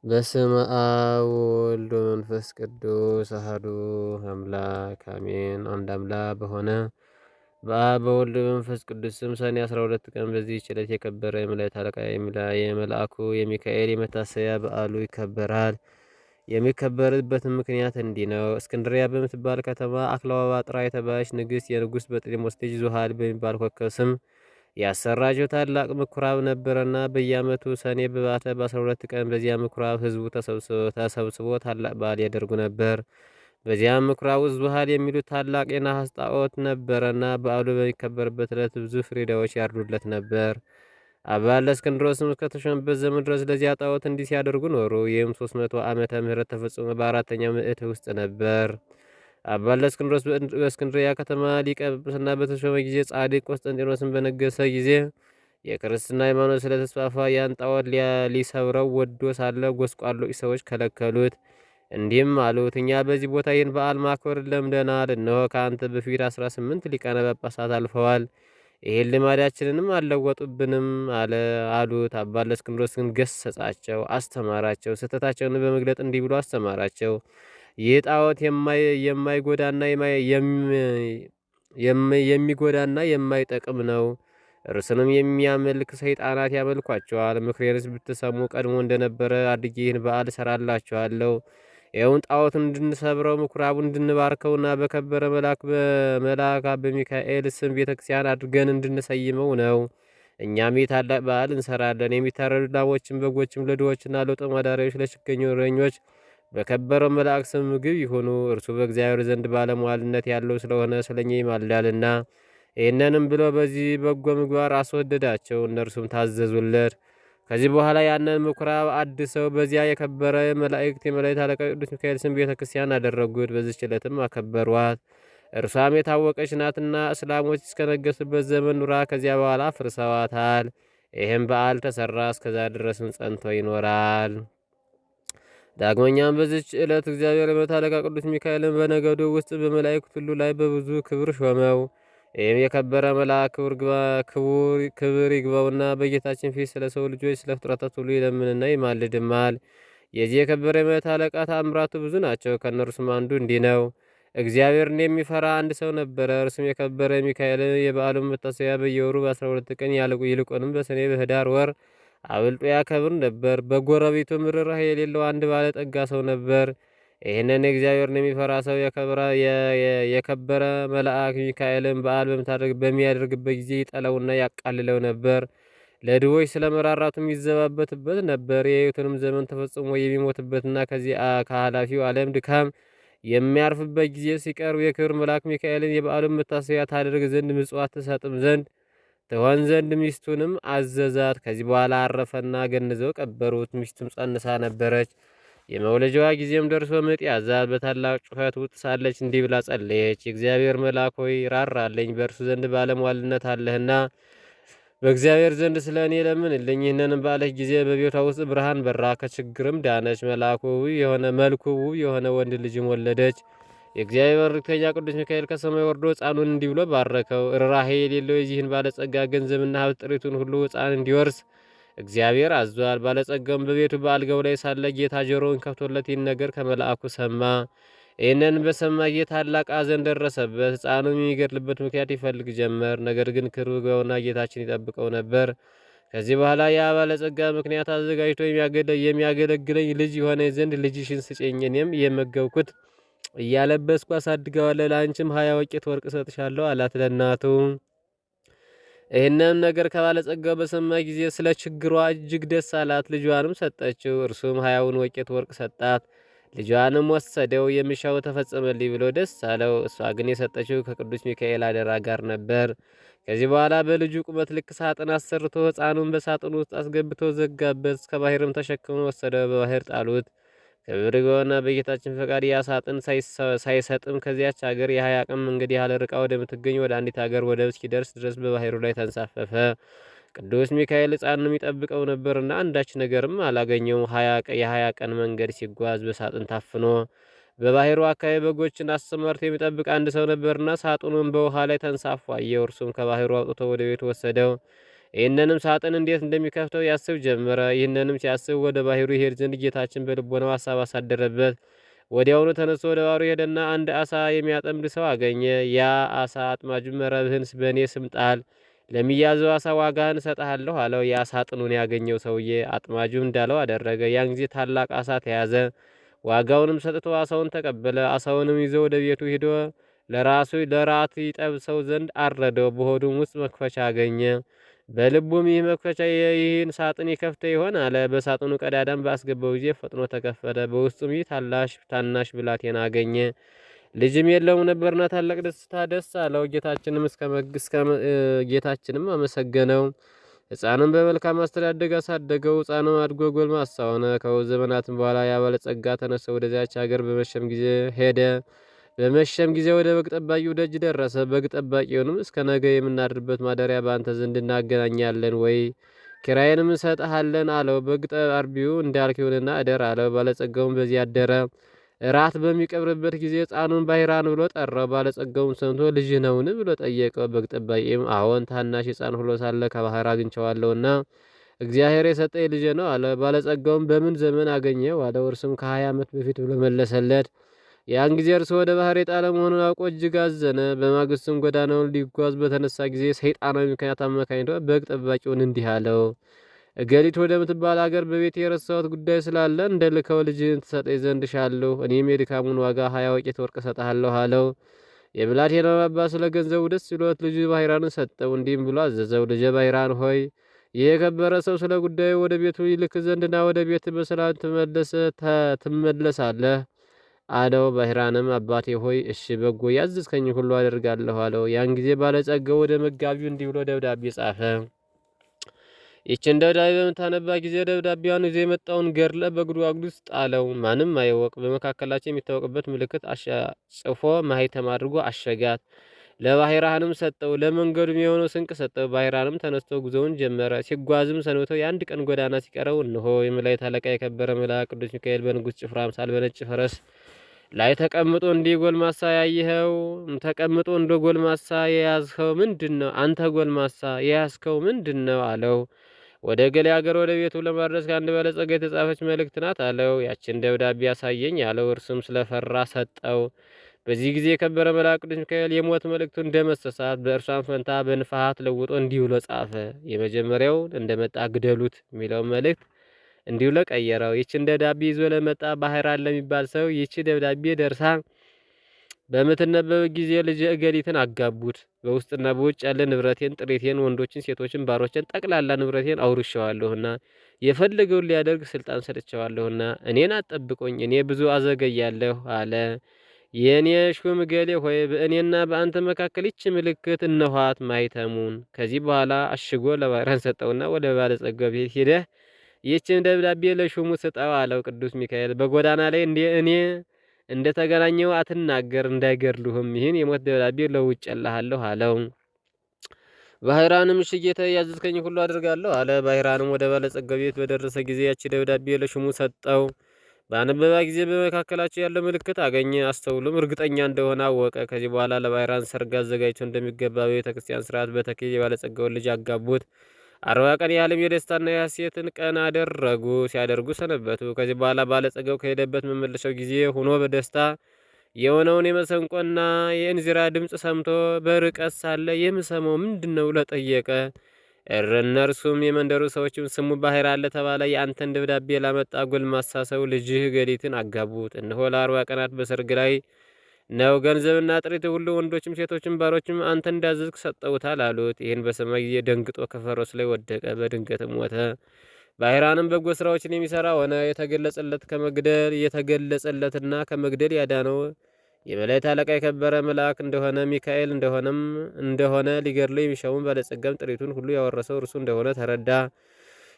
በስመ አብ ወወልድ ወመንፈስ ቅዱስ አሐዱ አምላክ አሜን። አንድ አምላክ በሆነ በአብ በወልድ በመንፈስ ቅዱስ ስም ሰኔ 12 ቀን በዚህች ዕለት የከበረ የመላእክት አለቃ የመልአኩ የሚካኤል የመታሰቢያ በዓሉ ይከበራል። የሚከበርበትም ምክንያት እንዲህ ነው። እስክንድሪያ በምትባል ከተማ አክላወጳጥራ የተባለች ንግሥት የንጉሥ በጥሊሞስ ልጅ ዙሃል በሚባል ኮከብ ስም ያሰራቸው ታላቅ ምኩራብ ነበረና በየዓመቱ ሰኔ በባተ በ12 ቀን በዚያ ምኩራብ ሕዝቡ ተሰብስቦ ታላቅ በዓል ያደርጉ ነበር። በዚያም ምኩራብ ውስጥ ዙሃል የሚሉት ታላቅ የነሐስ ጣዖት ነበረና በዓሉ በሚከበርበት ዕለት ብዙ ፍሪዳዎች ያርዱለት ነበር። አባ እለእስክንድሮስም እስከተሾመበት ዘመን ድረስ ለዚያ ጣዖት እንዲህ ሲያደርጉ ኖሩ። ይህም 300 ዓመተ ምህረት ተፈጽሞ በአራተኛው ምዕት ውስጥ ነበር። አባ እለእስክንድሮስ በእስክንድርያ ከተማ ሊቀ ጵጵስና በተሾመ ጊዜ ጻድቅ ቆስጠንጢኖስን በነገሰ ጊዜ የክርስትና ሃይማኖት ስለተስፋፋ ያን ጣዖት ሊሰብረው ወዶ ሳለ ጎስቋሎች ሰዎች ከለከሉት። እንዲህም አሉት፣ እኛ በዚህ ቦታ ይህን በዓል ማክበር ለምደናል። እነሆ ከአንተ በፊት 18 ሊቃነ ጳጳሳት አልፈዋል። ይህን ልማዳችንንም አልለወጡብንም አሉት። አባ እለእስክንድሮስ ግን ገሰጻቸው፣ አስተማራቸው። ስህተታቸውን በመግለጥ እንዲህ ብሎ አስተማራቸው። ይህ ጣዖት የሚጎዳና የማይጠቅም ነው። እርሱንም የሚያመልክ ሰይጣናት ያመልኳቸዋል። ምክሬንስ ብትሰሙ ቀድሞ እንደነበረ አድጌ ይህን በዓል እሰራላችኋለሁ። ይኸውን ጣዖቱን እንድንሰብረው ምኩራቡን እንድንባርከውና በከበረ መልአክ በሚካኤል ስም ቤተክርስቲያን አድርገን እንድንሰይመው ነው። እኛም የታላቅ በዓል እንሰራለን። የሚታረዱ ላሞችም በጎችም ለድሆችና ለጦም አዳሪዎች ለችግረኞች በከበረው መልአክ ስም ምግብ ይሁኑ። እርሱ በእግዚአብሔር ዘንድ ባለሟልነት ያለው ስለሆነ ስለኛ ይማልዳልና። ይህንንም ብሎ በዚህ በጎ ምግባር አስወደዳቸው። እነርሱም ታዘዙለት። ከዚህ በኋላ ያንን ምኩራብ አድሰው በዚያ የከበረ የመላእክት አለቃ ቅዱስ ሚካኤል ስም ቤተ ክርስቲያን አደረጉት። በዚህች ዕለትም አከበሯት። እርሷም የታወቀች ናትና እስላሞች እስከነገሱበት ዘመን ኑራ ከዚያ በኋላ ፍርሰዋታል። ይህም በዓል ተሰራ፣ እስከዛ ድረስም ጸንቶ ይኖራል። ዳግመኛም በዚች ዕለት እግዚአብሔር የመላእክት አለቃ ቅዱስ ሚካኤልን በነገዱ ውስጥ በመላእክት ሁሉ ላይ በብዙ ክብር ሾመው። ይህም የከበረ መልአክ ክብር ይግባውና በጌታችን ፊት ስለ ሰው ልጆች ስለ ፍጥረታት ሁሉ ይለምንና ይማልድማል። የዚህ የከበረ የመላእክት አለቃ ተአምራቱ ብዙ ናቸው። ከእነርሱም አንዱ እንዲህ ነው። እግዚአብሔርን የሚፈራ አንድ ሰው ነበረ። እርሱም የከበረ ሚካኤል የበዓሉን መታሰቢያ በየወሩ በ12 ቀን ይልቁንም በሰኔ በህዳር ወር አብልጦ ያከብር ነበር። በጎረቤቱ ርኅራኄ የሌለው አንድ ባለጠጋ ሰው ነበር። ይህንን እግዚአብሔርን የሚፈራ ሰው የከበረ መልአክ ሚካኤልን በዓል በሚያደርግበት ጊዜ ይጠለውና ያቃልለው ነበር። ለድሆች ስለ መራራቱም ይዘባበትበት ነበር። የሕይወቱንም ዘመን ተፈጽሞ የሚሞትበትና ከዚህ ከኃላፊው ዓለም ድካም የሚያርፍበት ጊዜ ሲቀርብ የክብር መልአክ ሚካኤልን የበዓሉን መታሰቢያ ታደርግ ዘንድ ምጽዋት ትሰጥም ዘንድ ትሆን ዘንድ ሚስቱንም አዘዛት። ከዚህ በኋላ አረፈና ገንዘው ቀበሩት። ሚስቱም ጸንሳ ነበረች። የመውለጃዋ ጊዜም ደርሶ ምጥ ያዛት። በታላቅ ጩኸት ውጥ ሳለች እንዲህ ብላ ጸለየች። የእግዚአብሔር መልአክ ሆይ ራራለኝ፣ በእርሱ ዘንድ ባለሟልነት አለህና በእግዚአብሔር ዘንድ ስለ እኔ ለምንልኝ። ይህንንም ባለች ጊዜ በቤቷ ውስጥ ብርሃን በራ፣ ከችግርም ዳነች። መልኩ ውብ የሆነ ወንድ ልጅም ወለደች። የእግዚአብሔር መልእክተኛ ቅዱስ ሚካኤል ከሰማይ ወርዶ ሕፃኑን እንዲህ ብሎ ባረከው። ርኅራኄ የሌለው የዚህን ባለጸጋ ገንዘብና ሀብት ጥሪቱን ሁሉ ሕፃን እንዲወርስ እግዚአብሔር አዟል። ባለጸጋውም በቤቱ በአልጋው ላይ ሳለ ጌታ ጆሮውን ከፍቶለት ይህን ነገር ከመልአኩ ሰማ። ይህንን በሰማ ጊዜ ታላቅ ሐዘን ደረሰበት። ሕፃኑም የሚገድልበት ምክንያት ይፈልግ ጀመር። ነገር ግን ክብር ይግባውና ጌታችን ይጠብቀው ነበር። ከዚህ በኋላ ያ ባለጸጋ ምክንያት አዘጋጅቶ የሚያገለግለኝ ልጅ የሆነ ዘንድ ልጅሽን ስጭኝ፣ እኔም የመገብኩት እያለበስኩ አሳድገዋለሁ። ለአንቺም 20 ወቄት ወርቅ እሰጥሻለሁ አላት ለእናቱ። ይህንም ነገር ከባለጸጋው በሰማ ጊዜ ስለ ችግሯ እጅግ ደስ አላት። ልጇንም ሰጠችው። እርሱም 20ውን ወቄት ወርቅ ሰጣት። ልጇንም ወሰደው። የሚሻው ተፈጸመልኝ ብሎ ደስ አለው። እሷ ግን የሰጠችው ከቅዱስ ሚካኤል አደራ ጋር ነበር። ከዚህ በኋላ በልጁ ቁመት ልክ ሳጥን አሰርቶ ሕፃኑን በሳጥኑ ውስጥ አስገብቶ ዘጋበት። እስከ ባህርም ተሸክሞ ወሰደው። በባህር ጣሉት። ክብር ይግባውና በጌታችን ፈቃድ ያ ሳጥን ሳይሰጥም ከዚያች ሀገር የ20 ቀን መንገድ ያህል ርቃ ወደምትገኝ ወደ አንዲት ሀገር ወደብ እስኪደርስ ድረስ በባህሩ ላይ ተንሳፈፈ። ቅዱስ ሚካኤል ሕፃኑን ይጠብቀው ነበርና አንዳች ነገርም አላገኘውም። የ20 ቀን መንገድ ሲጓዝ በሳጥን ታፍኖ በባህሩ አካባቢ በጎችን አሰማርቶ የሚጠብቅ አንድ ሰው ነበርና ሳጥኑን በውሃ ላይ ተንሳፎ አየው። እርሱም ከባህሩ አውጥቶ ወደ ቤቱ ወሰደው። ይህንንም ሳጥን እንዴት እንደሚከፍተው ያስብ ጀመረ። ይህንንም ሲያስብ ወደ ባህሩ ይሄድ ዘንድ ጌታችን በልቦናው ሀሳብ አሳደረበት። ወዲያውኑ ተነስቶ ወደ ባህሩ ሄደና አንድ አሳ የሚያጠምድ ሰው አገኘ። ያ አሳ አጥማጁ መረብህን በእኔ ስም ጣል፣ ለሚያዘው አሳ ዋጋህን እሰጥሃለሁ አለው። ያ ሳጥኑን ያገኘው ሰውዬ አጥማጁ እንዳለው አደረገ። ያን ጊዜ ታላቅ አሳ ተያዘ። ዋጋውንም ሰጥቶ አሳውን ተቀበለ። አሳውንም ይዞ ወደ ቤቱ ሄዶ ለራት ይጠብሰው ዘንድ አረደው። በሆዱም ውስጥ መክፈቻ አገኘ። በልቡም ይህ መክፈቻ ይህን ሳጥን ይከፍተ ይሆን አለ። በሳጥኑ ቀዳዳም ባስገባው ጊዜ ፈጥኖ ተከፈተ። በውስጡም ይህ ታናሽ ብላቴና አገኘ። ልጅም የለውም ነበርና ታላቅ ደስታ ደስ አለው። ጌታችንም አመሰገነው። ሕፃንም በመልካም አስተዳደግ አሳደገው። ሕፃንም አድጎ ጎልማሳ ሆነ። ከብዙ ዘመናትም በኋላ ያ ባለጸጋ ተነስቶ ወደዚያች ሀገር በመሸም ጊዜ ሄደ። በመሸም ጊዜ ወደ በግ ጠባቂው ደጅ ደረሰ። በግ ጠባቂውንም እስከ ነገ የምናድርበት ማደሪያ በአንተ ዘንድ እናገናኛለን ወይ? ኪራይንም እንሰጥሃለን አለው። በግ አርቢው እንዳልክ ይሁንና እደር አለው። ባለጸጋውም በዚህ አደረ። እራት በሚቀብርበት ጊዜ ሕፃኑን ባሕራን ብሎ ጠራው። ባለጸጋውም ሰምቶ ልጅህ ነውን ብሎ ጠየቀው። በግ ጠባቂም አዎን፣ ታናሽ ሕፃን ሁሎ ሳለ ከባሕር አግኝቼዋለሁና እግዚአብሔር የሰጠኝ ልጄ ነው አለ። ባለጸጋውም በምን ዘመን አገኘው አለው። እርሱም ከ20 ዓመት በፊት ብሎ መለሰለት። ያን ጊዜ እርሱ ወደ ባህር የጣለ መሆኑን አውቆ እጅግ አዘነ። በማግስቱም ጎዳናውን ሊጓዝ በተነሳ ጊዜ ሰይጣናዊ ምክንያት አመካኝቶ በግ ጠባቂውን እንዲህ አለው፣ እገሊት ወደምትባል አገር በቤት የረሳሁት ጉዳይ ስላለ እንደ ልከው ልጅህን ትሰጠኝ ዘንድ ሻለሁ። እኔም የድካሙን ዋጋ 20 ወቄት ወርቅ እሰጥሃለሁ አለው። የብላቴናው አባት ስለ ገንዘቡ ደስ ብሎት ልጁ ባሕራንን ሰጠው። እንዲህም ብሎ አዘዘው፣ ልጄ ባሕራን ሆይ ይህ የከበረ ሰው ስለ ጉዳዩ ወደ ቤቱ ይልክ ዘንድና ወደ ቤት በሰላም ትመለሳለህ አለው። ባሕራንም አባቴ ሆይ እሺ፣ በጎ ያዘዝከኝ ሁሉ አደርጋለሁ አለው። ያን ጊዜ ባለጸጋው ወደ መጋቢው እንዲህ ብሎ ደብዳቤ ጻፈ። ይችን ደብዳቤ በምታነባ ጊዜ ደብዳቤዋን ይዞ የመጣውን ገድለ በጉድጓድ ውስጥ ጣለው። ማንም አይወቅ። በመካከላቸው የሚታወቅበት ምልክት ጽፎ ማኅተም አድርጎ አሸጋት። ለባሕራንም ሰጠው። ለመንገዱም የሆነው ስንቅ ሰጠው። ባሕራንም ተነስቶ ጉዞውን ጀመረ። ሲጓዝም ሰንብተው የአንድ ቀን ጎዳና ሲቀረው እነሆ የመላእክት አለቃ የከበረ መልአክ ቅዱስ ሚካኤል በንጉሥ ጭፍራ አምሳል በነጭ ፈረስ ላይ ተቀምጦ እንደ ጎልማሳ የያዝኸው ምንድን ነው? አንተ ጎልማሳ የያዝከው ምንድን ነው አለው። ወደ ገሌ አገር ወደ ቤቱ ለማድረስ ከአንድ ባለጸጋ የተጻፈች መልእክት ናት አለው። ያችን ደብዳቤ ያሳየኝ አለው። እርሱም ስለፈራ ሰጠው። በዚህ ጊዜ የከበረ መልአክ ቅዱስ ሚካኤል የሞት መልእክቱን ደመሰሳት። በእርሷን ፈንታ በንፋሃት ለውጦ እንዲህ ብሎ ጻፈ። የመጀመሪያው እንደመጣ ግደሉት የሚለውን መልእክት እንዲሁ ለቀየረው። ይችን ደብዳቤ ይዞ ለመጣ ባሕራን ለሚባል ሰው ይቺ ደብዳቤ ደርሳ በምትነበብ ጊዜ ልጅ እገሊትን አጋቡት። በውስጥና በውጭ ያለ ንብረቴን፣ ጥሪቴን፣ ወንዶችን፣ ሴቶችን፣ ባሮችን ጠቅላላ ንብረቴን አውርሸዋለሁና የፈለገውን ሊያደርግ ስልጣን ሰጥቼዋለሁና እኔን አጠብቆኝ፣ እኔ ብዙ አዘገያለሁ አለ። የእኔ ሹም እገሌ ሆይ በእኔና በአንተ መካከል ይች ምልክት እነኋት ማኅተሙን። ከዚህ በኋላ አሽጎ ለባሕራን ሰጠውና ወደ ባለጸጋው ቤት ሂደህ ይህችን ደብዳቤ ለሹሙ ስጠው አለው። ቅዱስ ሚካኤል በጎዳና ላይ እኔ እንደ ተገናኘው አትናገር፣ እንዳይገድሉህም ይህን የሞት ደብዳቤ ለውጬልሃለሁ አለው። ባሕራንም እሺ ጌታዬ፣ ያዘዝከኝ ሁሉ አድርጋለሁ አለ። ባሕራንም ወደ ባለጸጋው ቤት በደረሰ ጊዜ ያቺ ደብዳቤ ለሹሙ ሰጠው። በአነበባ ጊዜ በመካከላቸው ያለው ምልክት አገኘ። አስተውሎም እርግጠኛ እንደሆነ አወቀ። ከዚህ በኋላ ለባሕራን ሰርግ አዘጋጅቶ እንደሚገባ በቤተ ክርስቲያን ስርዓት በተክሊል የባለጸጋውን ልጅ አጋቡት። 40 ቀን ያህልም የደስታና የሐሴትን ቀን ሲያደርጉ ሰነበቱ። ከዚህ በኋላ ባለጸጋው ከሄደበት መመለሻው ጊዜ ሆኖ በደስታ የሆነውን የመሰንቆና የእንዚራ ድምፅ ሰምቶ በርቀት ሳለ የምሰማው ምንድን ነው ብሎ ጠየቀ። እነርሱም የመንደሩ ሰዎችም ስሙ ባሕራን ለተባለ የአንተን ደብዳቤ ላመጣ ጎልማሳ ሰው ልጅህ ገሊትን አጋቡት። እነሆ ለ40 ቀናት በሰርግ ላይ ነው። ገንዘብና ጥሪት ሁሉ ወንዶችም ሴቶችም ባሮችም አንተ እንዳዘዝክ ሰጠውታል አሉት። ይህን በሰማ ጊዜ ደንግጦ ከፈረሱ ላይ ወደቀ፣ በድንገትም ሞተ። ባሕራንም በጎ ስራዎችን የሚሰራ ሆነ። የተገለጸለትና ከመግደል ያዳነው የመላእክት አለቃ የከበረ መልአክ እንደሆነ ሚካኤል እንደሆነ ሊገድለው የሚሻውን ባለጸጋም ጥሪቱን ሁሉ ያወረሰው እርሱ እንደሆነ ተረዳ።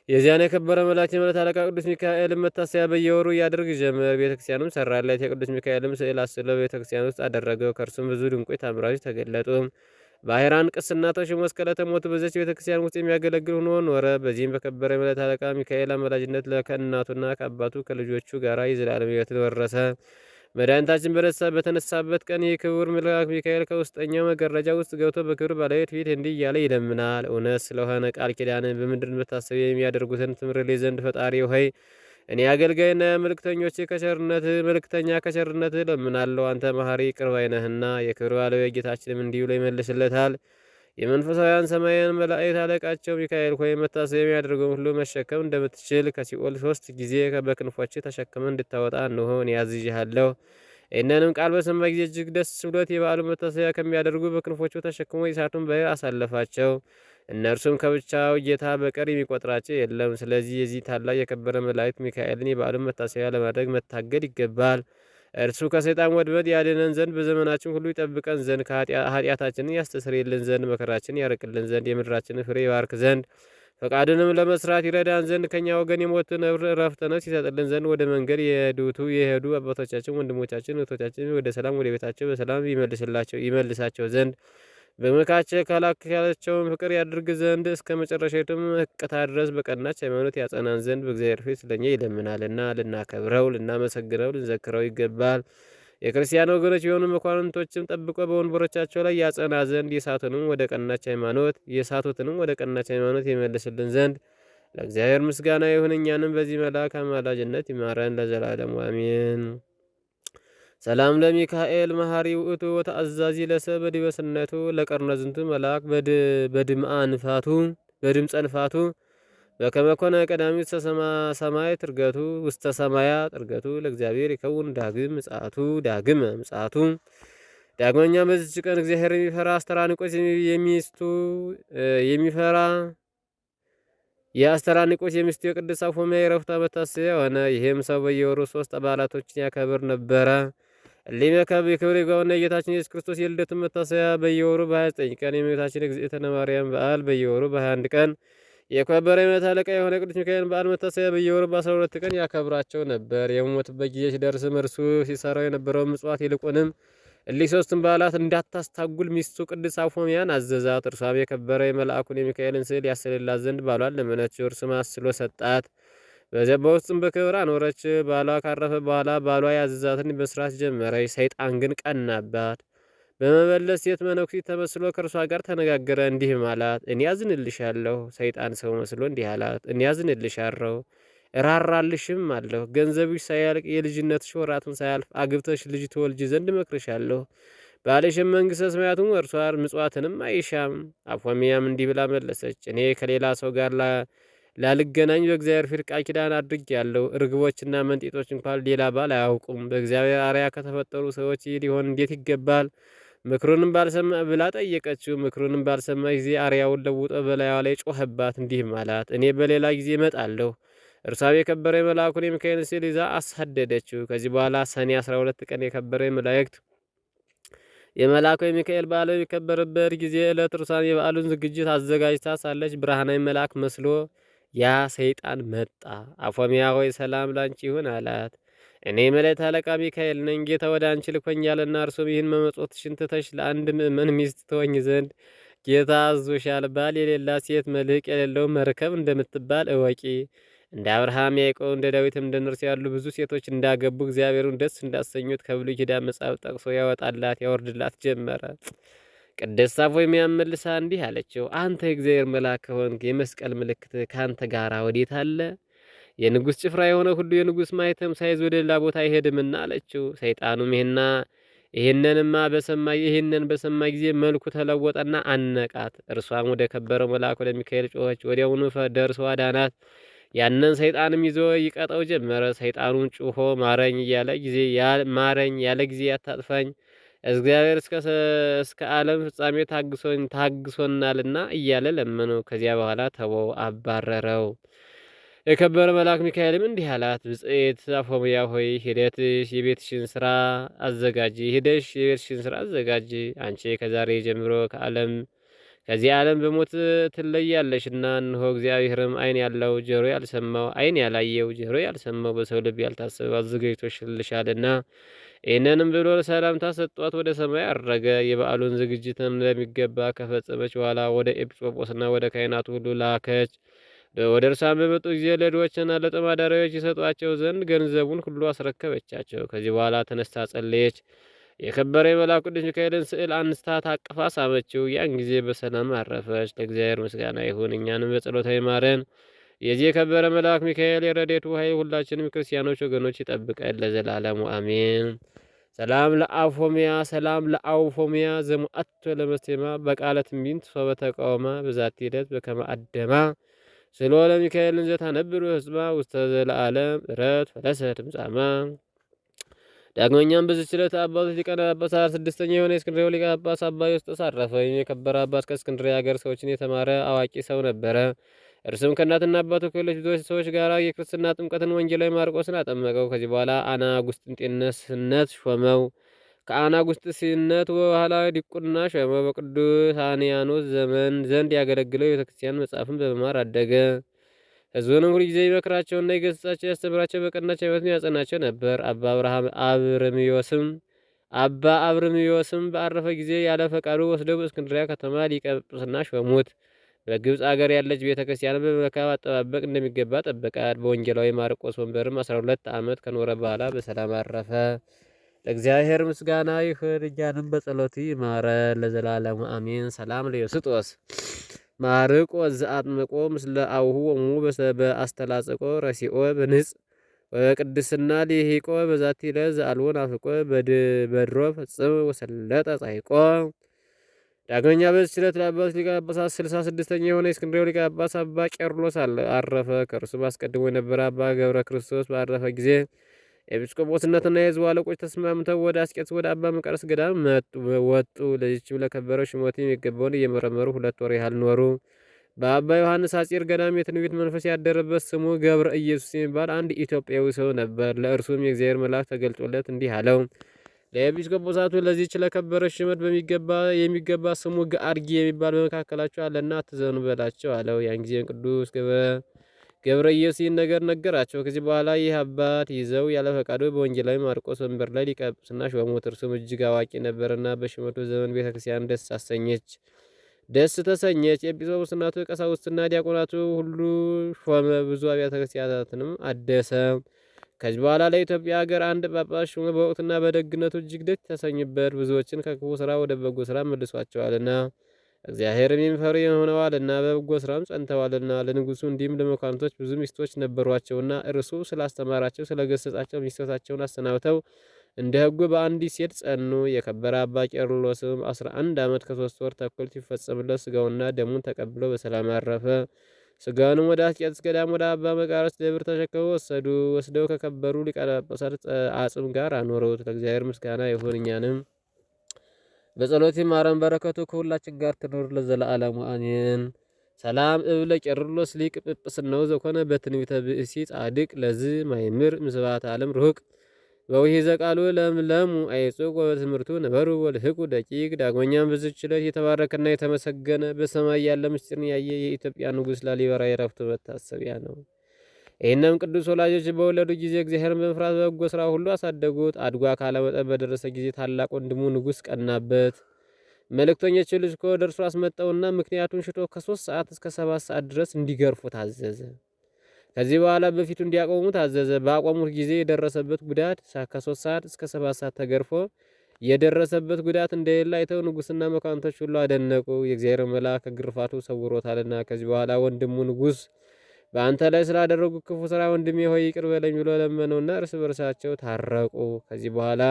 የዚያን የከበረ መልአክ የመላእክት አለቃ ቅዱስ ሚካኤል መታሰቢያ በየወሩ ያደርግ ጀመር። ቤተክርስቲያንም ሰራለት። የቅዱስ ሚካኤልም ስዕል አስለው ቤተክርስቲያን ውስጥ አደረገው። ከእርሱም ብዙ ድንቆች ታምራቶች ተገለጡ። ባሕራን ቅስና ተሾሞ እስከ ዕለተ ሞቱ በዚያች ቤተክርስቲያን ውስጥ የሚያገለግል ሆኖ ኖረ። በዚህም በከበረ የመላእክት አለቃ ሚካኤል አማላጅነት ከእናቱና ከአባቱ ከልጆቹ ጋር የዘላለም ሕይወትን ወረሰ። መድኃኒታችን በተነሳበት ቀን የክቡር መልአክ ሚካኤል ከውስጠኛው መጋረጃ ውስጥ ገብቶ በክብር ባለቤት ፊት እንዲህ እያለ ይለምናል። እውነት ስለሆነ ቃል ኪዳንን በምድር መታሰቢያ የሚያደርጉትን ትምርልኝ ዘንድ ፈጣሪ ሆይ እኔ አገልጋይና መልእክተኛ ከቸርነት እለምናለሁ። አንተ መሐሪ ቅርብ ነህና። የክብር ባለቤት ጌታችንም እንዲህ ብሎ ይመልስለታል። የመንፈሳውያን ሰማያን መላእክት አለቃቸው ሚካኤል ሆይ መታሰቢያ የሚያደርገውን ሁሉ መሸከም እንደምትችል ከሲኦል 3 ጊዜ በክንፎች ተሸክመ እንድታወጣ እንሆ እኔ አዝዤሃለሁ። ይህንንም ቃል በሰማ ጊዜ እጅግ ደስ ብሎት የበዓሉ መታሰቢያ ከሚያደርጉ በክንፎቹ ተሸክሞ የእሳቱን ባሕር አሳለፋቸው። እነርሱም ከብቻው ጌታ በቀር የሚቆጥራቸው የለም። ስለዚህ የዚህ ታላቅ የከበረ መላእክት ሚካኤልን የበዓሉን መታሰቢያ ለማድረግ መታገድ ይገባል። እርሱ ከሰይጣን ወድበድ ያድነን ዘንድ በዘመናችን ሁሉ ይጠብቀን ዘንድ ኃጢአታችንን ያስተሰርይልን ዘንድ መከራችንን ያርቅልን ዘንድ የምድራችንን ፍሬ ይባርክ ዘንድ ፈቃድንም ለመስራት ይረዳን ዘንድ ከኛ ወገን የሞትን ዕረፍተ ነፍስ ይሰጥልን ዘንድ ወደ መንገድ የሄዱ አባቶቻችን፣ ወንድሞቻችን፣ እህቶቻችን ወደ ሰላም ወደ ቤታቸው በሰላም ይመልሳቸው ዘንድ በመካከል ካላቸውን ፍቅር ያድርግ ዘንድ እስከ መጨረሻዊቱም ሕቅታ ድረስ በቀናች ሃይማኖት ያጸናን ዘንድ በእግዚአብሔር ፊት ስለኛ ይለምናልና ልናከብረው፣ ልናመሰግነው፣ ልንዘክረው ይገባል። የክርስቲያን ወገኖች የሆኑ መኳንንቶችም ጠብቆ በወንበሮቻቸው ላይ ያጸና ዘንድ የሳቱትንም ወደ ቀናች ሃይማኖት ይመልስልን ዘንድ ለእግዚአብሔር ምስጋና ይሁን። እኛንም በዚህ መልአክ አማላጅነት ይማረን ለዘላለሙ አሜን። ሰላም ለሚካኤል መሐሪ ውእቱ ወተአዛዚ ለሰብ በዲበስነቱ ለቀርነ ዝንቱ መልአክ በድምፀ ንፋቱ በከመኮነ ቀዳሚ ውስተ ሰማይ ትርገቱ ውስተ ሰማያ ጥርገቱ ለእግዚአብሔር ይከውን ዳግመ ምጽአቱ። ዳግመኛ በዚች ቀን እግዚአብሔር የሚፈራ አስተራኒቆስ የአስተራኒቆስ የሚስቱ የቅድስት አፎምያ የዕረፍቷ መታሰቢያ ሆነ። ይህም ሰው በየወሩ 3 በዓላቶችን ያከብር ነበረ። ሊመከብ የክብር ይግባውና የጌታችን ኢየሱስ ክርስቶስ የልደቱን መታሰቢያ በየወሩ በ29 ቀን፣ የእመቤታችን እግዝእትነ ማርያም በዓል በየወሩ በ21 ቀን፣ የከበረ የመላእክት አለቃ የሆነ ቅዱስ ሚካኤል በዓል መታሰቢያ በየወሩ በ12 ቀን ያከብራቸው ነበር። የሞትበት ጊዜ ሲደርስም እርሱ ሲሰራው የነበረው ምጽዋት ይልቁንም እሊህ 3ቱን በዓላት እንዳታስታጉል ሚስቱ ቅድስት አፎምያን አዘዛት። እርሷም የከበረ የመልአኩን የሚካኤልን ስዕል ያስልላት ዘንድ ባሏን ለመነችው። እርሱም አስሎ ሰጣት። በውስጥም በክብር አኖረች። ባሏ ካረፈ በኋላ ባሏ ያዘዛትን መስራት ጀመረች። ሰይጣን ግን ቀናባት። በመበለት ሴት መነኩሲት ተመስሎ ከእርሷ ጋር ተነጋገረ። እንዲህም አላት፣ እኔ ያዝንልሻለሁ። ሰይጣን ሰው መስሎ እንዲህ አላት፣ እኔ ያዝንልሻለሁ እራራልሽም አለሁ። ገንዘብሽ ሳያልቅ የልጅነትሽ ወራቱን ሳያልፍ አግብተሽ ልጅ ትወልጂ ዘንድ እመክርሻለሁ። ባልሽም መንግሥተ ሰማያቱን ወርሷል፣ ምጽዋትንም አይሻም። አፎምያም እንዲህ ብላ መለሰች፣ እኔ ከሌላ ሰው ጋር ላልገናኝ በእግዚአብሔር ፊት ቃል ኪዳን አድርጌአለሁ። ርግቦችና መንጢጦች እንኳን ሌላ ባል አያውቁም። በእግዚአብሔር አርአያ ከተፈጠሩ ሰዎች ይህ ሊሆን እንዴት ይገባል? ምክሩንም ባልሰማ ብላ ጠየቀችው። ምክሩንም ባልሰማ ጊዜ አርያውን ለውጦ በላይዋ ላይ ጮኸባት። እንዲህም አላት፣ እኔ በሌላ ጊዜ እመጣለሁ። እርሷም የከበረ የመልአኩን የሚካኤልን ስዕል ይዛ አሳደደችው። ከዚህ በኋላ ሰኔ 12 ቀን የከበረ የመልአኩ የሚካኤል በዓል የሚከበርበት ጊዜ ዕለት እርሷም የበዓሉን ዝግጅት አዘጋጅታ ሳለች ብርሃናዊ መልአክ መስሎ ያ ሰይጣን መጣ። አፎምያ ሆይ ሰላም ላንቺ ይሁን አላት። እኔ የመላእክት አለቃ ሚካኤል ነኝ። ጌታ ወደ አንቺ ልኮኛልና እርሱም ይህን መመጾትሽን ትተሽ ለአንድ ምእመን ሚስት ትሆኝ ዘንድ ጌታ አዞሻል። ባል የሌላት ሴት መልህቅ የሌለው መርከብ እንደምትባል እወቂ። እንደ አብርሃም፣ ያዕቆብ፣ እንደ ዳዊትም እንደ እነርሱ ያሉ ብዙ ሴቶች እንዳገቡ እግዚአብሔርን ደስ እንዳሰኙት ከብሉይ ኪዳን መጽሐፍ ጠቅሶ ያወርድላት ጀመረ። ቅድስት አፎምያም መልሳ እንዲህ አለችው፣ አንተ የእግዚአብሔር መልአክ ከሆንክ የመስቀል ምልክት ከአንተ ጋር ወዴት አለ? የንጉሥ ጭፍራ የሆነ ሁሉ የንጉሥ ማኅተም ሳይዝ ወደ ሌላ ቦታ አይሄድምና አለችው። ሰይጣኑም ይህንን በሰማ ጊዜ መልኩ ተለወጠና አነቃት። እርሷም ወደ ከበረው መልአክ ወደ ሚካኤል ጮኸች። ወዲያውኑ ደርሶ አዳናት። ያንን ሰይጣንም ይዞ ይቀጠው ጀመረ። ሰይጣኑን ጩሆ ማረኝ ያለ ጊዜ ያታጥፋኝ እግዚአብሔር እስከ ዓለም ፍጻሜ ታግሶናልና እያለ ለመነው። ከዚያ በኋላ ተወው፣ አባረረው። የከበረ መልአክ ሚካኤልም እንዲህ አላት፣ ብጽዕት አፎምያ ሆይ ሄደሽ የቤትሽን ስራ አዘጋጂ። አንቺ ከዛሬ ጀምሮ ከዚህ ዓለም በሞት ትለያለሽና፣ እንሆ እግዚአብሔርም ዓይን ያለው ጆሮ ያልሰማው ዓይን ያላየው ጆሮ ያልሰማው በሰው ልብ ያልታሰበው አዘጋጅቶልሻልና። ይህንንም ብሎ ሰላምታ ሰጧት፣ ወደ ሰማይ አረገ። የበዓሉን ዝግጅትም ለሚገባ ከፈጸመች በኋላ ወደ ኤጲስቆጶስና ወደ ካህናቱ ሁሉ ላከች። ወደ እርሷን በመጡ ጊዜ ለድሆችና ለጦማዳሪዎች ይሰጧቸው ዘንድ ገንዘቡን ሁሉ አስረከበቻቸው። ከዚህ በኋላ ተነስታ ጸለየች። የከበረ የመልአኩ ቅዱስ ሚካኤልን ስዕል አንስታ ታቅፋ ሳመችው። ያን ጊዜ በሰላም አረፈች። ለእግዚአብሔር ምስጋና ይሁን፣ እኛንም በጸሎታ ይማረን። የዚህ የከበረ መልአክ ሚካኤል የረድኤቱ ኃይል ሁላችንም ክርስቲያኖች ወገኖች ይጠብቀን ለዘላለሙ አሜን። ሰላም ለአውፎሚያ ዘሙአቶ ለመስቴማ በቃለ ትንቢት ሶበተቃወማ በዛቲ ሂደት በከመ አደማ ስሎ ለሚካኤልን ዘታነብሩ ህዝባ ውስተ ዘለዓለም ረት ፈለሰት ምጻማ። ዳግመኛም በዚህች ዕለት አባቶች ሊቃነ ጳጳሳት ስድስተኛ የሆነ የእስክንድርያው ሊቀ ጳጳስ አባ ዮስጦስ አረፈ። ይህም የከበረ አባት ከእስክንድርያ ሀገር ሰዎችን የተማረ አዋቂ ሰው ነበረ። እርሱም ከእናትና አባቱ ከሌሎች ብዙዎች ሰዎች ጋር የክርስትና ጥምቀትን ወንጌላዊ ማርቆስን አጠመቀው። ከዚህ በኋላ አናጉስጥንጤስነት ሾመው። ከአናጉስጥስነት በኋላ ዲቁና ሾመው። በቅዱስ አንያኖስ ዘመን ዘንድ ያገለግለው የቤተክርስቲያን መጽሐፍን በመማር አደገ። ሕዝቡንም ሁልጊዜ ይመክራቸውና ይገሥጻቸው፣ ያስተምራቸው፣ በቀናች ሕይወትም ያጸናቸው ነበር። አባ አብርምዮስም በአረፈ ጊዜ ያለ ፈቃዱ ወስደው በእስክንድሪያ ከተማ ሊቀ ጵጵስና ሾሙት። በግብፅ አገር ያለች ቤተ ክርስቲያንን በመልካም አጠባበቅ እንደሚገባ ጠበቃት። በወንጌላዊ ማርቆስ ወንበርም 12 ዓመት ከኖረ በኋላ በሰላም አረፈ። ለእግዚአብሔር ምስጋና ይሁን፣ እኛንም በጸሎቱ ይማረን ለዘላለሙ አሜን። ሰላም ለዮስጦስ ማርቆስ ዘአጥምቆ ምስለ አውሁ ወሙ በአስተላጽቆ ረሲኦ በንጽ ወቅድስና ሊሂቆ በዛቲ ዕለት ዘአልቦ ናፍቆ በድሮ ፈጽም ወሰለጠ ጻይቆ። ዳግመኛ በዚህች ዕለት ለአባቶች ሊቃነ ጳጳሳት 66ኛ የሆነ የእስክንድርያው ሊቀ ጳጳስ አባ ቄርሎስ አረፈ። ከእርሱም አስቀድሞ የነበረ አባ ገብረ ክርስቶስ ባረፈ ጊዜ ኤጲስቆጶስነትና የሕዝቡ አለቆች ተስማምተው ወደ አስቄጥስ ወደ አባ መቃርስ ገዳም ወጡ። ለዚችም ለከበረው ሽሞት የሚገባውን እየመረመሩ 2 ወር ያህል ኖሩ። በአባ ዮሐንስ አጺር ገዳም የትንቢት መንፈስ ያደረበት ስሙ ገብረ ኢየሱስ የሚባል አንድ ኢትዮጵያዊ ሰው ነበር። ለእርሱም የእግዚአብሔር መልአክ ተገልጦለት እንዲህ አለው። ለኤጲስቆጶሳቱ ለዚህች ለከበረች ሽመት የሚገባ ስሙ ገአርጊ የሚባል በመካከላቸው አለና አትዘኑ በላቸው አለው። ያን ጊዜም ቅዱስ ገብረ ኢየሱስ ይህን ነገር ነገራቸው። ከዚህ በኋላ ይህ አባት ይዘው ያለ ፈቃዱ በወንጌላዊ ማርቆስ ወንበር ላይ ሊቀ ጵጵስና ሾሙት። እርሱም እጅግ አዋቂ ነበርና በሽመቱ ዘመን ቤተክርስቲያን ደስ ተሰኘች። ኤጲስቆጶስናቱ ቀሳውስትና ዲያቆናቱ ሁሉ ሾመ። ብዙ አብያተ ክርስቲያናትንም አደሰ። ከዚህ በኋላ ለኢትዮጵያ ሀገር አንድ ጳጳስ ሾመ። በወቅትና በደግነቱ እጅግ ደስ ተሰኙበት። ብዙዎችን ከክፉ ስራ ወደ በጎ ስራ መልሷቸዋልና እግዚአብሔርም የሚፈሩ ሆነዋልና በበጎ ስራም ጸንተዋልና። ለንጉሱ እንዲሁም ለመኳንቶች ብዙ ሚስቶች ነበሯቸውና እርሱ ስላስተማራቸው ስለገሰጻቸው ሚስቶቻቸውን አሰናብተው እንደ ሕጉ በአንዲት ሴት ጸኑ። የከበረ አባ ቄርሎስም 11 ዓመት ከ3 ወር ተኩል ሲፈጸምለት ስጋውና ደሙን ተቀብሎ በሰላም አረፈ። ስጋውንም ወደ አስቄጥስ ገዳም ወደ አባ መቃርስ ደብር ተሸክመው ወስደው ከከበሩ ሊቃነ ጳጳሳት አጽም ጋር አኖሩት። ለእግዚአብሔር ምስጋና ይሁን፣ እኛንም በጸሎት ይማረን፣ በረከቱ ከሁላችን ጋር ትኑር ለዘለዓለሙ አሜን። ሰላም እብለ ቄርሎስ ሊቅ ጵጵስናው ዘኮነ በትንቢተ ብእሲ ጻድቅ ለዝ ማይምር ምስባት ዓለም ርሁቅ በውሂዘ ቃሉ ለምለሙ አይጹቅ ወበትምህርቱ ነበሩ ወልህቁ ደቂቅ። ዳግመኛም በዚህች ዕለት የተባረከና የተመሰገነ በሰማይ ያለ ምስጢርን ያየ የኢትዮጵያ ንጉሥ ላሊበራ የዕረፍቱ መታሰቢያ ነው። ይህንም ቅዱስ ወላጆች በወለዱ ጊዜ እግዚአብሔርን በመፍራት በበጎ ስራ ሁሉ አሳደጉት። አድጎ አካለ መጠን በደረሰ ጊዜ ታላቅ ወንድሙ ንጉሥ ቀናበት። መልእክተኞችን ልኮ ወደ እርሱ አስመጣውና ምክንያቱን ሽቶ ከ3 ሰዓት እስከ 7 ሰዓት ድረስ እንዲገርፉ ታዘዘ። ከዚህ በኋላ በፊቱ እንዲያቆሙ ታዘዘ። በአቆሙት ጊዜ የደረሰበት ጉዳት ከ3 ሰዓት እስከ 7 ሰዓት ተገርፎ የደረሰበት ጉዳት እንደሌለ አይተው ንጉሥና መኳንቶች ሁሉ አደነቁ። የእግዚአብሔር መልአክ ከግርፋቱ ሰውሮታልና። ከዚህ በኋላ ወንድሙ ንጉሥ በአንተ ላይ ስላደረጉ ክፉ ስራ ወንድሜ ሆይ ይቅር በለኝ ብሎ ለመነውና እርስ በርሳቸው ታረቁ። ከዚህ በኋላ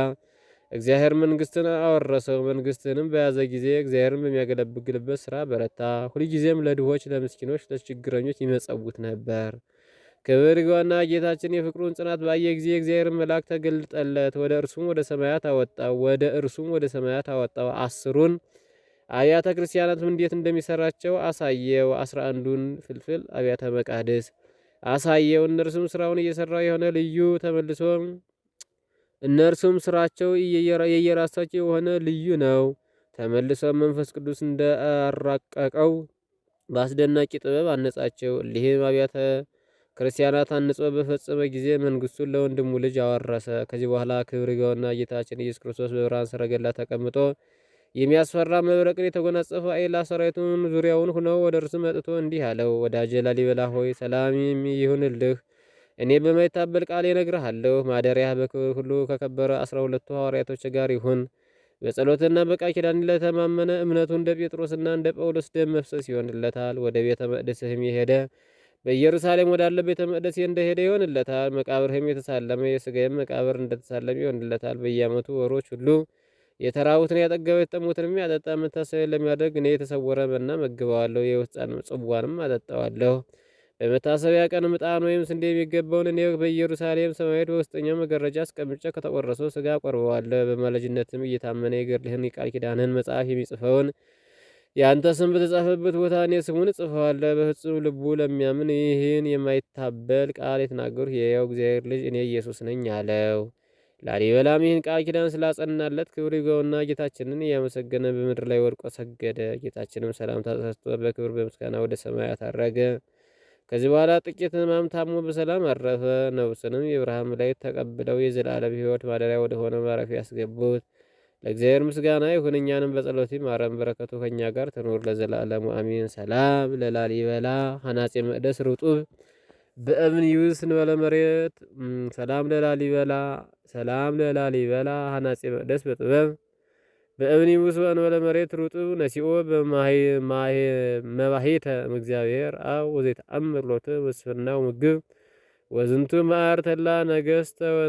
እግዚአብሔር መንግስትን አወረሰው። መንግስትንም በያዘ ጊዜ እግዚአብሔርን በሚያገለግልበት ስራ በረታ። ሁልጊዜም ለድሆች፣ ለምስኪኖች፣ ለችግረኞች ይመጸውት ነበር። ክብር ይግባውና ጌታችን የፍቅሩን ጽናት ባየ ጊዜ እግዚአብሔር መልአክ ተገልጠለት። ወደ እርሱም ወደ ሰማያት አወጣው። 10ሩን አብያተ ክርስቲያናትም እንዴት እንደሚሰራቸው አሳየው። 11ዱን ፍልፍል አብያተ መቃድስ አሳየው። እነርሱም ስራውን እየሰራ የሆነ ልዩ ተመልሶ እነርሱም ስራቸው የየራሳቸው የሆነ ልዩ ነው። ተመልሶ መንፈስ ቅዱስ እንዳራቀቀው በአስደናቂ ጥበብ አነጻቸው። እሊህም አብያተ ክርስቲያናት አንጾ በፈጸመ ጊዜ መንግስቱን ለወንድሙ ልጅ አወረሰ። ከዚህ በኋላ ክብር ይግባውና ጌታችን ኢየሱስ ክርስቶስ በብርሃን ሰረገላ ተቀምጦ የሚያስፈራ መብረቅን የተጎናጸፈ አይላ ሰራዊቱን ዙሪያውን ሆነው ወደ እርሱ መጥቶ እንዲህ አለው፣ ወዳጄ ላሊበላ ሆይ ሰላም ይሁንልህ። እኔ በማይታበል ቃል እነግርሃለሁ። ማደሪያህ በክብር ሁሉ ከከበረ 12ቱ ሐዋርያቶች ጋር ይሁን። በጸሎትና በቃል ኪዳን ለተማመነ እምነቱ እንደ ጴጥሮስና እንደ ጳውሎስ ደም መፍሰስ ይሆንለታል። ወደ ቤተ መቅደስህም የሄደ በኢየሩሳሌም ወዳለ ቤተ መቅደስ እንደሄደ ይሆንለታል። መቃብርህም የተሳለመ የሥጋዬም መቃብር እንደተሳለመ ይሆንለታል። በየዓመቱ ወሮች ሁሉ የተራቡትን ያጠገበ የተጠሙትንም ያጠጣ መታሰቢያን ለሚያደርግ እኔ የተሰወረ መና መግበዋለሁ፣ የሕይወት ጽዋንም አጠጣዋለሁ። በመታሰቢያ ቀን ዕጣን ወይም ስንዴ የሚገባውን እኔ በኢየሩሳሌም ሰማያዊት በውስጠኛው መጋረጃ አስቀምጬ ከተቆረሰው ሥጋ አቆርበዋለሁ። በማለጅነትም እየታመነ የገድልህን የቃል ኪዳንህን መጽሐፍ የሚጽፈውን የአንተ ስም በተጻፈበት ቦታ እኔ ስሙን እጽፈዋለሁ። በፍጹም ልቡ ለሚያምን ይህን የማይታበል ቃል የተናገሩት የሕያው እግዚአብሔር ልጅ እኔ ኢየሱስ ነኝ አለው። ላሊበላም ይህን ቃል ኪዳን ስላጸናለት ክብር ይግባውና ጌታችንን እያመሰገነ በምድር ላይ ወድቆ ሰገደ። ጌታችንም ሰላምታ ሰጥቶ በክብር በምስጋና ወደ ሰማያት አረገ። ከዚህ በኋላ ጥቂት ሕማም ታሞ በሰላም አረፈ። ነፍሱንም የብርሃን መላእክት ተቀብለው የዘላለም ሕይወት ማደሪያ ወደ ሆነ ማረፊያ ያስገቡት። ለእግዚአብሔር ምስጋና ይሁን፣ እኛንም በጸሎቱ ይማረን፣ በረከቱ ከእኛ ጋር ትኑር ለዘላለሙ አሚን። ሰላም ለላሊበላ ሐናፄ መቅደስ ርጡብ በእብን ይውስ እንበለ መሬት። ሰላም ለላሊበላ ሐናፄ መቅደስ በጥበብ በእብን ይውስ እንበለ መሬት ርጡብ ነሲኦ መባሂተ እግዚአብሔር አብ ወዘይተአምር ሎቱ ወስፍናው ምግብ ወዝንቱ መዓር ተላ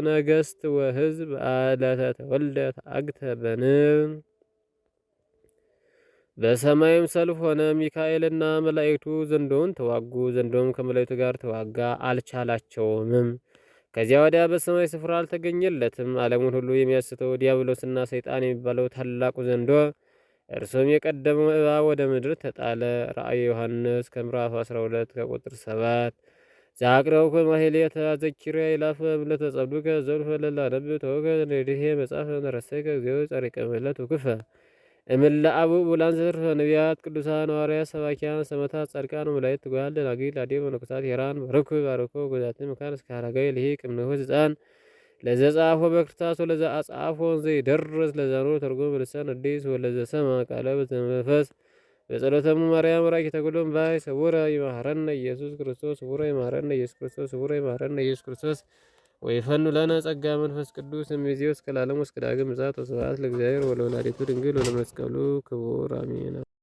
ነገስት ወህዝብ አለተ ተወልደት አግተ በንብ። በሰማይም ሰልፍ ሆነ። ሚካኤልና መላእክቱ ዘንዶውን ተዋጉ። ዘንዶም ከመላእክቱ ጋር ተዋጋ፣ አልቻላቸውምም። ከዚያ ወዲያ በሰማይ ስፍራ አልተገኘለትም። ዓለሙን ሁሉ የሚያስተው ዲያብሎስና ሰይጣን የሚባለው ታላቁ ዘንዶ እርሱም የቀደመው እባብ ወደ ምድር ተጣለ። ራእየ ዮሐንስ ከምዕራፍ 12 ከቁጥር 7 ዛቅረው ከማህሌተ አዘኪርያ ይላፈ እምለተ ጸብዱከ ዘልፈ ለላ ነብብ ተወከ ነዲሄ መጽሐፈ ነረሰከ እግዚኦ ጸሪቀ መለት ወክፈ እምለ አቡ ቡላን ዘርፈ ነቢያት ቅዱሳን ሐዋርያት ሰባኪያን ሰማዕታት ጻድቃን መላእክት ጓል ደናግል አዲ መነኮሳት ሄራን ባርኩ ባርኮ ጎዛት መካን እስከ ሐረጋዊ ልሂቅ እምነሆ ሕፃን ለዘ ጻፎ በክርታስ ወለዘ አጻፎ ዘይደርስ ለዛኖ ተርጎም በልሳን አዲስ ወለዘ ሰማ ቃለ በመንፈስ በጸሎተሙ ማርያም ራኪተ ኩሎም ባይ ሰውረ ይማረነ ኢየሱስ ክርስቶስ ሰውረ ይማረነ ኢየሱስ ክርስቶስ ሰውረ ይማረነ ኢየሱስ ክርስቶስ ወይፈኑ ለነ ጸጋ መንፈስ ቅዱስ እምይእዜሰ እስከ ለዓለሙ እስከ ዳግም ምጽአት ወስብሐት ለእግዚአብሔር ወለወላዲቱ ድንግል ወለመስቀሉ ክቡር አሜን።